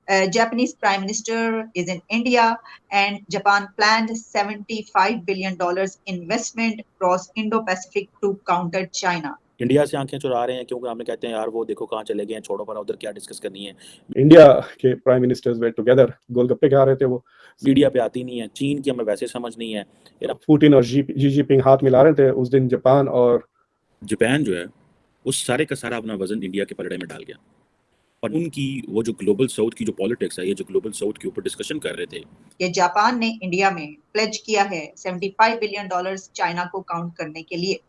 Japanese Prime Minister is in India, and Japan planned $75 billion investment across Indo-Pacific to counter China. India से आंखें चुरा रहे हैं क्योंकि हमें कहते हैं यार वो देखो कहाँ चले गए हैं, छोड़ो पर उधर क्या डिस्कस करनी है। इंडिया के प्राइम मिनिस्टर्स वे टुगेदर गोलगप्पे खा रहे थे, वो मीडिया पे आती नहीं है। चीन की हमें वैसे समझ नहीं है। पुतिन और जी जिनपिंग हाथ मिला रहे थे उस दिन जापान और जापान जो है उस सारे का सारा अपना वजन इंडिया के पलड़े में डाल गया। और उनकी वो जो ग्लोबल साउथ की जो पॉलिटिक्स है, ये जो ग्लोबल साउथ के ऊपर डिस्कशन कर रहे थे कि जापान ने इंडिया में प्लेज किया है $75 बिलियन चाइना को काउंट करने के लिए।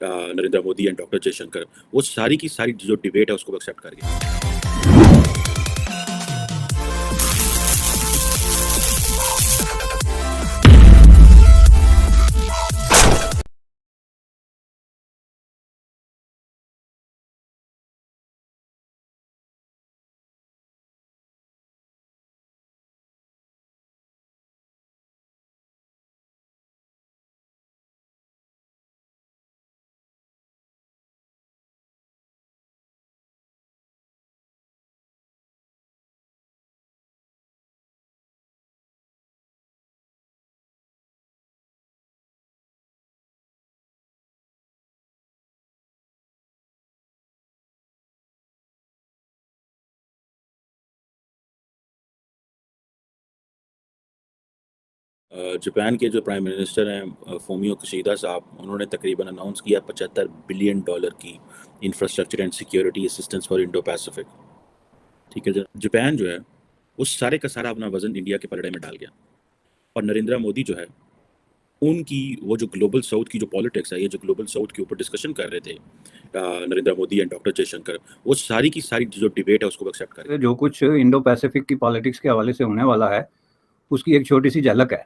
नरेंद्र मोदी एंड डॉक्टर जयशंकर वो सारी की सारी जो डिबेट है उसको एक्सेप्ट कर गए। जापान के जो प्राइम मिनिस्टर हैं फूमियो किशिदा साहब, उन्होंने तकरीबन अनाउंस किया $75 बिलियन की infrastructure and security assistance for Indo Pacific. ठीक है, जापान जो है उस सारे का सारा अपना वजन इंडिया के पलड़े में डाल गया। और नरेंद्र मोदी जो है उनकी वो जो ग्लोबल साउथ की जो पॉलिटिक्स है, ये जो ग्लोबल साउथ के ऊपर डिस्कशन कर रहे थे नरेंद्र मोदी एंड डॉक्टर जयशंकर, वो सारी की सारी जो डिबेट है उसको एक्सेप्ट कर। जो कुछ इंडो पैसिफिक की पॉलिटिक्स के हवाले से होने वाला है उसकी एक छोटी सी झलक है।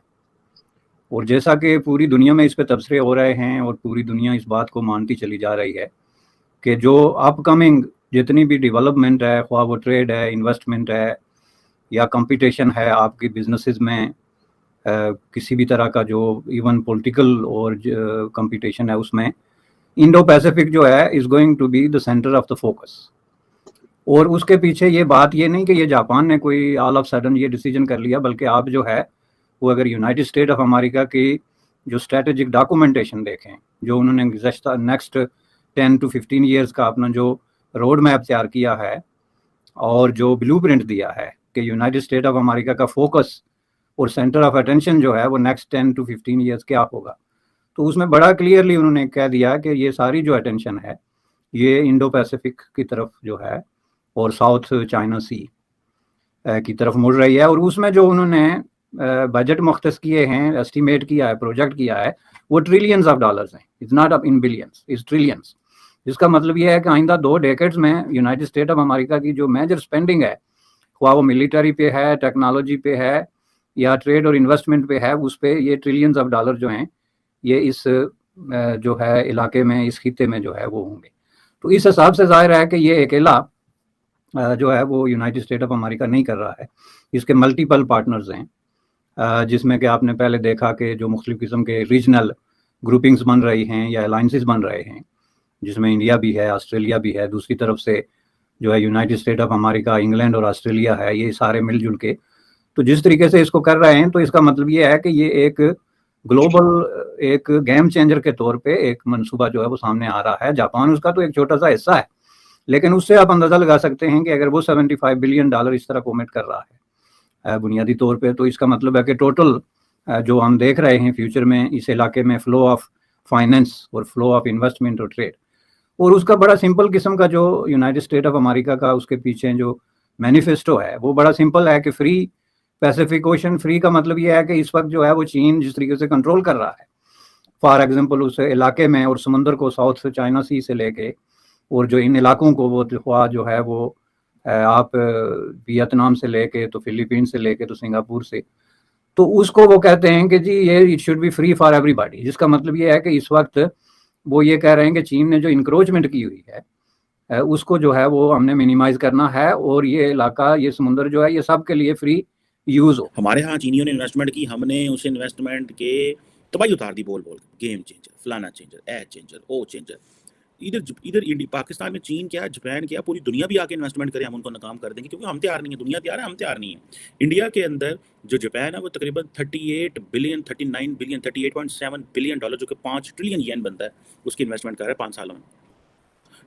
और जैसा कि पूरी दुनिया में इस पे तबसरे हो रहे हैं और पूरी दुनिया इस बात को मानती चली जा रही है कि जो अपकमिंग जितनी भी डेवलपमेंट है, ख्वाह वो ट्रेड है, इन्वेस्टमेंट है या कंपटीशन है आपकी बिजनेसेस में, किसी भी तरह का जो इवन पॉलिटिकल और कंपटीशन है, उसमें इंडो पैसिफिक जो है is going to be the centre of the focus. और उसके पीछे ये बात ये नहीं कि ये जापान ने कोई ऑल ऑफ सडन ये डिसीजन कर लिया, बल्कि आप जो है वो अगर यूनाइटेड स्टेट ऑफ अमेरिका की जो स्ट्रेटेजिक डॉक्यूमेंटेशन देखें, जो उन्होंने नेक्स्ट 10 to 15 ईयर्स का अपना जो रोड मैप तैयार किया है और जो ब्लूप्रिंट दिया है कि यूनाइटेड स्टेट ऑफ अमेरिका का फोकस और सेंटर ऑफ अटेंशन जो है वो नेक्स्ट 10 to 15 ईयर्स क्या होगा, तो उसमें बड़ा क्लियरली उन्होंने कह दिया कि ये सारी जो अटेंशन है ये इंडो पैसिफिक की तरफ जो है और साउथ चाइना सी की तरफ मुड़ रही है। और उसमें जो उन्होंने बजट मुख्तस किए हैं, एस्टिमेट किया है, प्रोजेक्ट किया है, वो ट्रिलियंस ऑफ डॉलर्स हैं। It's not up in billions, it's trillions. जिसका मतलब ये है कि आइंदा 2 डेकेड्स में यूनाइटेड स्टेट ऑफ अमेरिका की जो मेजर स्पेंडिंग है, ख्वाह वो मिलिट्री पे है, टेक्नोलॉजी पे है या ट्रेड और इन्वेस्टमेंट पे है, उस पे ये ट्रिलियंस ऑफ डॉलर जो हैं ये इस जो है इलाके में, इस खिते में जो है वो होंगे। तो इस हिसाब से जाहिर है कि ये अकेला जो है वो यूनाइटेड स्टेट ऑफ अमेरिका नहीं कर रहा है, इसके मल्टीपल पार्टनर्स हैं, जिसमें कि आपने पहले देखा कि जो मुख्तलिफ किस्म के रीजनल ग्रुपिंग्स बन रही हैं या अलाइंसेस बन रहे हैं, जिसमें इंडिया भी है, ऑस्ट्रेलिया भी है, दूसरी तरफ से जो है United state of America, England और ऑस्ट्रेलिया है, ये सारे मिलजुल के तो जिस तरीके से इसको कर रहे हैं, तो इसका मतलब ये है कि ये एक ग्लोबल एक गेम चेंजर के तौर पे एक मंसूबा जो है वो सामने आ रहा है। जापान उसका तो एक छोटा सा हिस्सा है, लेकिन उससे आप अंदाज़ा लगा सकते हैं कि अगर वो $75 बिलियन इस तरह कोमिट कर रहा है बुनियादी तौर पे, तो इसका मतलब है कि टोटल जो हम देख रहे हैं फ्यूचर में इस इलाके में फ्लो ऑफ फाइनेंस और फ्लो ऑफ इन्वेस्टमेंट और ट्रेड, और उसका बड़ा सिंपल किस्म का जो यूनाइटेड स्टेट ऑफ अमेरिका का उसके पीछे जो मैनिफेस्टो है वो बड़ा सिंपल है कि फ्री पैसिफिक ओशन। फ्री का मतलब ये है कि इस वक्त जो है वो चीन जिस तरीके से कंट्रोल कर रहा है, फॉर एग्जांपल उस इलाके में और समंदर को साउथ से चाइना सी से लेके और जो इन इलाकों को वो जो है वो आप वियतनाम से लेके तो फिलीपीन से लेके तो सिंगापुर से, तो उसको वो कहते हैं कि जी ये it should be free for everybody. जिसका मतलब ये है कि इस वक्त वो ये कह रहे हैं कि चीन ने जो इंक्रोचमेंट की हुई है उसको जो है वो हमने मिनिमाइज करना है और ये इलाका, ये समुंदर जो है ये सब के लिए फ्री यूज हो। हमारे यहाँ चीनियों ने इन्वेस्टमेंट की, हमने उस इन्वेस्टमेंट के तबाही उतार दी बोल बोल, गेम चेंजर, फलाना चेंजर, ए चेंजर, ओ चेंजर। इधर पाकिस्तान में चीन क्या, जापान क्या, पूरी दुनिया भी आके इन्वेस्टमेंट करे, हम उनको नाकाम कर देंगे, क्योंकि हम तैयार नहीं है। दुनिया तैयार है, हम तैयार नहीं है। इंडिया के अंदर जो जापान है वो तकरीबन 38 बिलियन 39 बिलियन 38.7 बिलियन डॉलर, जो कि 5 ट्रिलियन येन बनता है, उसकी इन्वेस्टमेंट कर रहा है 5 सालों में।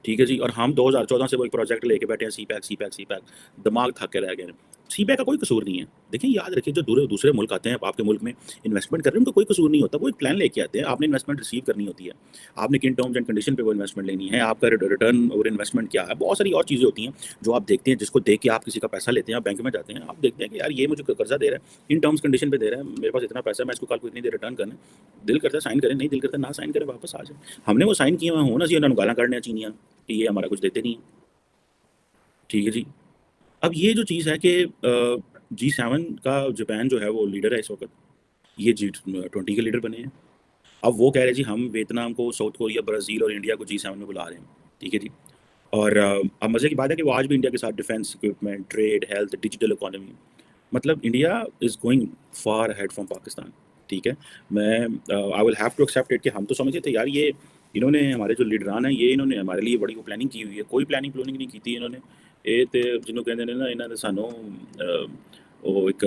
ठीक है जी। और हम 2014 से वो एक प्रोजेक्ट लेके बैठे हैं, सी पैक, दिमाग थक के रह गए हैं। सी पैक का कोई कसूर नहीं है। देखिए, याद रखिए, जो दूसरे मुल्क आते हैं आपके मुल्क में इन्वेस्टमेंट कर रहे हैं, उनका कोई कसूर नहीं होता। वो एक प्लान लेके आते हैं, आपने इन्वेस्टमेंट रिसीव करनी होती है, आपने किन टर्म्स एंड कंडीशन पे वो इन्वेस्टमेंट लेनी है, आपका रिटर्न और इन्वेस्टमेंट क्या है, बहुत सारी और चीज़ें होती हैं जो आप देखते हैं, जिसको देख के आप किसी का पैसा लेते हैं, आप बैंक में जाते हैं, आप देखते हैं कि यार ये मुझे कर्जा दे रहा है, इन टर्म्स कंडीशन पे दे रहा है, मेरे पास इतना पैसा है, मैं इसको कल को इतनी देर रिटर्न करना, दिल करता है साइन करें, नहीं दिल करता ना साइन करें, वापस आ जाए। हमने वो साइन किया हो ना सी, उन्होंने गाला काटने चीनिया कि ये हमारा कुछ देते नहीं है। ठीक है जी। अब ये जो चीज़ है कि G7 का जापान जो है वो लीडर है इस वक्त, ये G20 के लीडर बने हैं। अब वो कह रहे हैं जी हम वियतनाम को, साउथ कोरिया, ब्राज़ील और इंडिया को G7 में बुला रहे हैं। ठीक है जी। और अब मज़े की बात है कि वो आज भी इंडिया के साथ defence equipment, trade, health, digital economy, मतलब India is going far ahead from Pakistan. ठीक है। मैं I will have to accept it कि हम तो समझे थे यार ये इन्होंने, हमारे जो लीडरान हैं, ये इन्होंने हमारे लिए बड़ी प्लानिंग की हुई है। कोई प्लानिंग नहीं की थी इन्होंने। ये तो जिन्होंने कहते हैं ना, इन्होंने सानू वो एक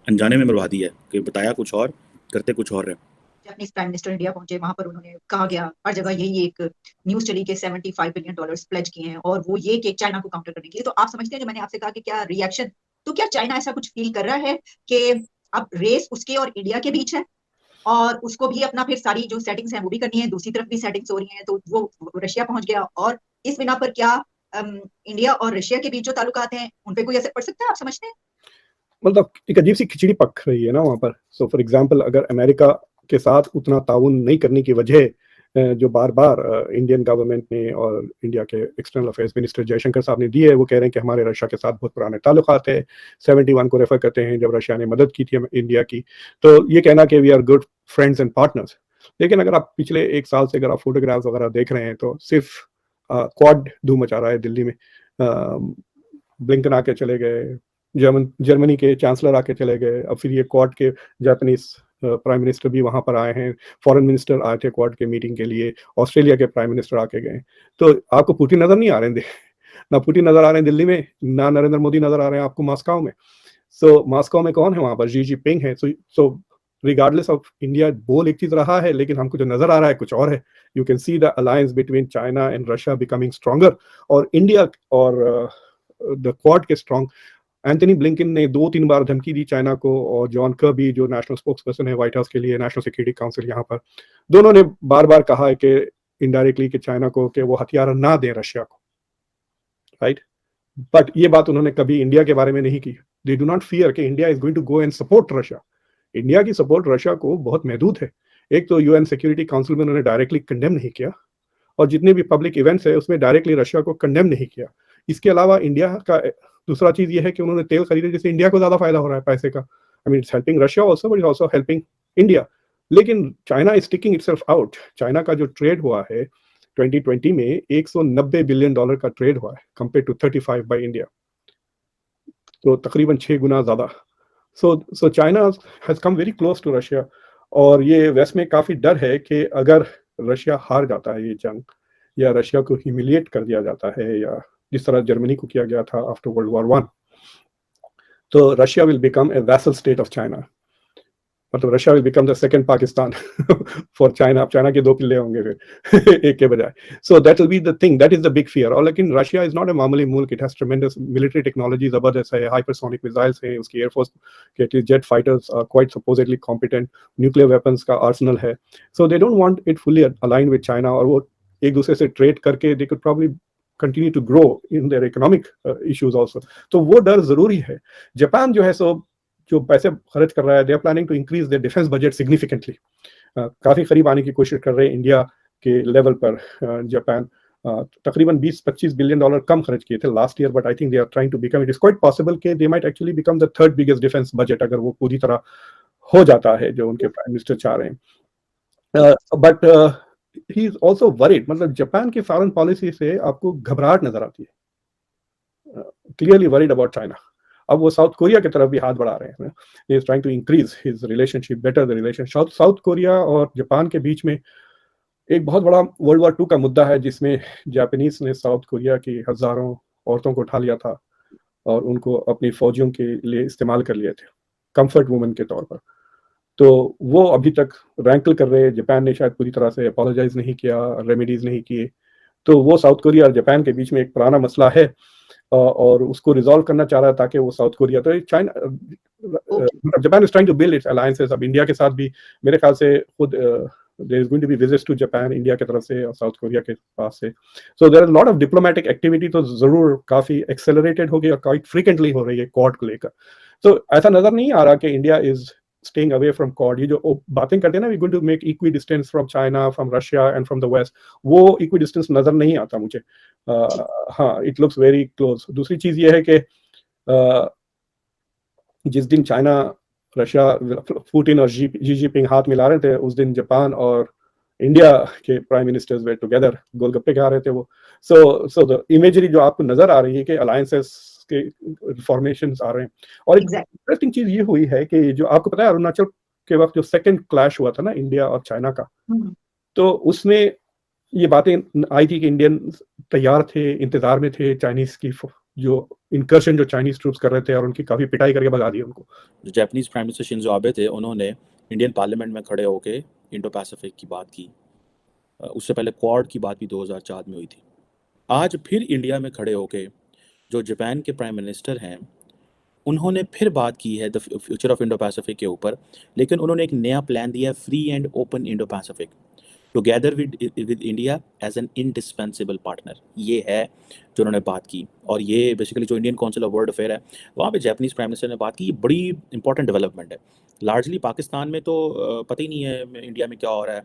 अनजाने में मरवा दिया है कि बताया कुछ और, करते कुछ और है। जापानीज प्राइम मिनिस्टर इंडिया पहुंचे, वहां पर उन्होंने कहा गया, हर जगह यही एक न्यूज चली कि 75 बिलियन डॉलर्स प्लेज किए हैं, और वो ये कि चाइना को काउंटर करने के लिए। तो आप समझते हैं, जो मैंने आपसे कहा कि क्या रिएक्शन, तो क्या चाइना ऐसा कुछ फील कर रहा है कि अब रेस उसके और इंडिया के बीच है, और उसको भी अपना फिर सारी जो सेटिंग्स हैं वो भी करनी है, दूसरी तरफ भी सेटिंग्स हो रही हैं, तो वो रशिया पहुंच गया, और इस बिना पर क्या इंडिया और रशिया के बीच जो ताल्लुकात हैं उन पे कोई असर पड़ सकता है, आप समझते हैं? मतलब एक अजीब सी खिचड़ी पक रही है ना वहाँ पर। सो फॉर एग्जांपल, अगर अमेरिका के साथ उतना ताउन नहीं करने की वजह जो बार बार इंडियन गवर्नमेंट ने और इंडिया के एक्सटर्नल अफेयर्स मिनिस्टर जयशंकर साहब ने दी है, वो कह रहे हैं कि हमारे रशिया के साथ बहुत पुराने ताल्लुकात है। 71 को रेफर करते हैं जब रशिया ने मदद की थी इंडिया की। तो ये कहना कि we are good friends and partners. लेकिन अगर आप पिछले एक साल से अगर आप फोटोग्राफ्स वगैरह देख रहे हैं, तो सिर्फ क्वाड धूम मचा रहा है दिल्ली में। ब्लिंकन आके चले गए, जर्मनी के चांसलर आके चले गए, अब फिर ये क्वाड के जापानीज प्राइम मिनिस्टर भी वहां पर आए हैं, फॉरेन मिनिस्टर आए थे क्वाड के मीटिंग के लिए, ऑस्ट्रेलिया के प्राइम मिनिस्टर आके गए। तो आपको पुतिन नजर नहीं आ रहे हैं, ना पुतिन नजर आ रहे हैं दिल्ली में, ना नरेंद्र मोदी नजर आ रहे हैं आपको मॉस्को में। सो मॉस्को में कौन है वहां पर? शी जिनपिंग है। सो रिगार्डलेस ऑफ इंडिया बोल एक चीज रहा है, लेकिन हमको जो नजर आ रहा है कुछ और है। You can see the alliance between China and Russia becoming stronger, और इंडिया और द क्वाड के स्ट्रॉन्ग। एंथनी ब्लिंकन ने 2-3 बार धमकी दी चाइना को, और जॉन कर्बी जो नेशनल स्पोक्स पर्सन है व्हाइट हाउस के लिए, नेशनल सिक्योरिटी काउंसिल यहाँ पर, दोनों ने बार बार कहा है कि इनडायरेक्टली कि चाइना को कि वो हथियार ना दें रशिया को, राइट। बट ये बात उन्होंने कभी इंडिया के बारे में नहीं की। दे डू नॉट फियर कि India is going to go and support Russia. India की सपोर्ट रशिया को बहुत महदूद है। एक तो यूएन सिक्योरिटी काउंसिल में उन्होंने डायरेक्टली कंडेम नहीं किया, और जितने भी पब्लिक इवेंट्स है उसमें डायरेक्टली रशिया को कंडेम नहीं किया। इसके अलावा इंडिया का दूसरा चीज ये है कि उन्होंने तेल खरीदे, जिससे इंडिया को ज्यादा फायदा हो रहा है पैसे का। I mean it's helping Russia also, but it's also helping India. लेकिन China is taking itself out. China का जो ट्रेड हुआ है 2020 में, $190 बिलियन का ट्रेड हुआ है, कंपेयर टू 35 बाय इंडिया, तो तकरीबन 6 गुना ज्यादा। So China has come very close to Russia, और ये वेस्ट में काफी डर है कि अगर रशिया हार जाता है ये जंग, या रशिया को ह्यूमिलिएट कर दिया जाता है, या जिस तरह जर्मनी को किया गया था आफ्टर वर्ल्ड वॉर 1, तो Russia will become a vassal state of China. मतलब Russia will become the second Pakistan for China. अब चाइना के 2 पिल्ले होंगे फिर एक के बजाय। So that will be the thing, that is the big fear. और लेकिन रशिया इज नॉट ए मामूली मुल्क, it has tremendous military technology, जबरदस्त है, हाइपरसोनिक मिसाइल्स है, उसकी एयरफोर्स के jet fighters are quite supposedly competent, nuclear weapons का आर्सेनल है। So they don't want it fully align with China, और वो एक दूसरे से ट्रेड करके they could probably continue to grow in their economic issues also. तो वो डर जरूरी है। जापान जो है सो जो पैसे खर्च कर रहा है, they are planning to increase their defense budget significantly. काफी करीब आने की कोशिश कर रहे हैं इंडिया के लेवल पर। जापान तकरीबन 20-25 बिलियन डॉलर कम खर्च किए थे last year, but I think they are trying to become, it is quite possible कि they might actually become the third biggest defence budget, अगर वो पूरी तरह हो जाता है जो उनके प्राइम मिनिस्टर चाह रहे हैं। But he is also worried, मतलब जापान की फॉरेन पॉलिसी से आपको घबराहट नजर आती है, क्लियरली वरीड अबाउट चाइना। अब वो साउथ कोरिया की तरफ भी हाथ बढ़ा रहे हैं, he is trying to increase his relationship, better the relationship। South Korea और जापान के बीच में एक बहुत बड़ा वर्ल्ड वॉर 2 का मुद्दा है जिसमें जापानीज ने साउथ कोरिया की हजारों औरतों को उठा लिया था और उनको अपनी फौजियों के लिए इस्तेमाल कर लिए थे, कंफर्ट वुमेन के तौर पर। तो वो अभी तक रैंकल कर रहे हैं। जापान ने शायद पूरी तरह से अपोलोजाइज नहीं किया, रेमेडीज नहीं किए। तो वो साउथ कोरिया और जापान के बीच में एक पुराना मसला है और उसको रिजॉल्व करना चाह रहा है ताकि वो साउथ कोरिया, तो China, Japan is trying to build its alliances. अब इंडिया के साथ भी मेरे ख्याल से खुद there is going to be visits to Japan India की तरफ से और साउथ कोरिया के पास से। So there are lot of diplomatic activity तो जरूर काफी एक्सेलरेटेड होगी और काफी फ्रीक्वेंटली हो रही है क्वाड को लेकर। तो ऐसा नजर नहीं आ रहा कि India is staying away from Quad। ये जो बातें करते हैं ना, we're going to make equidistance from China, from Russia and from the West, वो equidistance नजर नहीं आता मुझे। हाँ, it looks very close। दूसरी चीज ये है कि जिस दिन चाइना, रशिया, पुतिन और जी जिनपिंग हाथ मिला रहे थे, उस दिन जापान और इंडिया के प्राइम मिनिस्टर्स वे टुगेदर गोलगप्पे खा रहे थे वो। सो द इमेजरी जो आपको नजर आ रही है कि अलायंसेस के फॉर्मेशंस आ रहे हैं। और एक इंटरेस्टिंग चीज ये हुई है कि जो आपको पता है अरुणाचल के वक्त जो सेकंड क्लैश हुआ था ना इंडिया और चाइना का, तो उसमें ये बातें आई थी कि इंडियन तैयार थे, इंतजार में थे चाइनीज की जो इनकर्शन जो चाइनीज ट्रूप्स कर रहे थे और उनकी काफी पिटाई करके भगा दी उनको। जो Japanese prime minister Shinzo Abe थे, उन्होंने इंडियन पार्लियामेंट में खड़े होकर इंडो पैसिफिक की बात की। उससे पहले क्वाड की बात भी 2004 में हुई थी। आज फिर इंडिया में खड़े होकर जो जापान के प्राइम मिनिस्टर हैं, उन्होंने फिर बात की है the future of Indo Pacific के ऊपर, लेकिन उन्होंने एक नया प्लान दिया है, free and open Indo Pacific together with India as an indispensable partner. ये है जो उन्होंने बात की। और ये बेसिकली जो Indian council of world affair है, वहाँ पे जापानीज प्राइम मिनिस्टर ने बात की। ये बड़ी इंपॉर्टेंट डेवलपमेंट है। लार्जली पाकिस्तान में तो पता ही नहीं है इंडिया में क्या हो रहा है।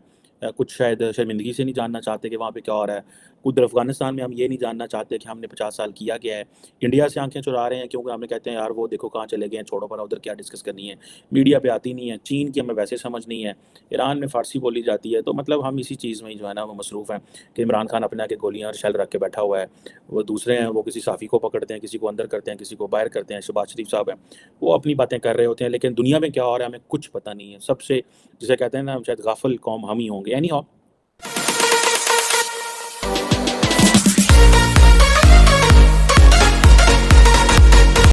कुछ शायद शर्मिंदगी से नहीं जानना चाहते कि वहाँ पे क्या हो रहा है। उधर अफगानिस्तान में हम ये नहीं जानना चाहते कि हमने 50 साल किया क्या है। इंडिया से आंखें चुरा रहे हैं क्योंकि हमने कहते हैं यार वो देखो कहाँ चले गए हैं, छोड़ो पर उधर क्या डिस्कस करनी है, मीडिया पे आती नहीं है। चीन की हमें वैसे समझ नहीं है, ईरान में फ़ारसी बोली जाती है। तो मतलब हम इसी चीज़ में ही जो है ना वो मसरूफ़ हैं कि इमरान खान अपने आके गोलियाँ और शेल रख के बैठा हुआ है। वो दूसरे हैं, वो किसी साफ़ी को पकड़ते हैं, किसी को अंदर करते हैं, किसी को बाहर करते हैं। शहबाज शरीफ साहब हैं, वो अपनी बातें कर रहे होते हैं, लेकिन दुनिया में क्या हो रहा है हमें कुछ पता नहीं है। सबसे जिसे कहते हैं ना, हम शायद गाफिल कौम हम ही होंगे। यानी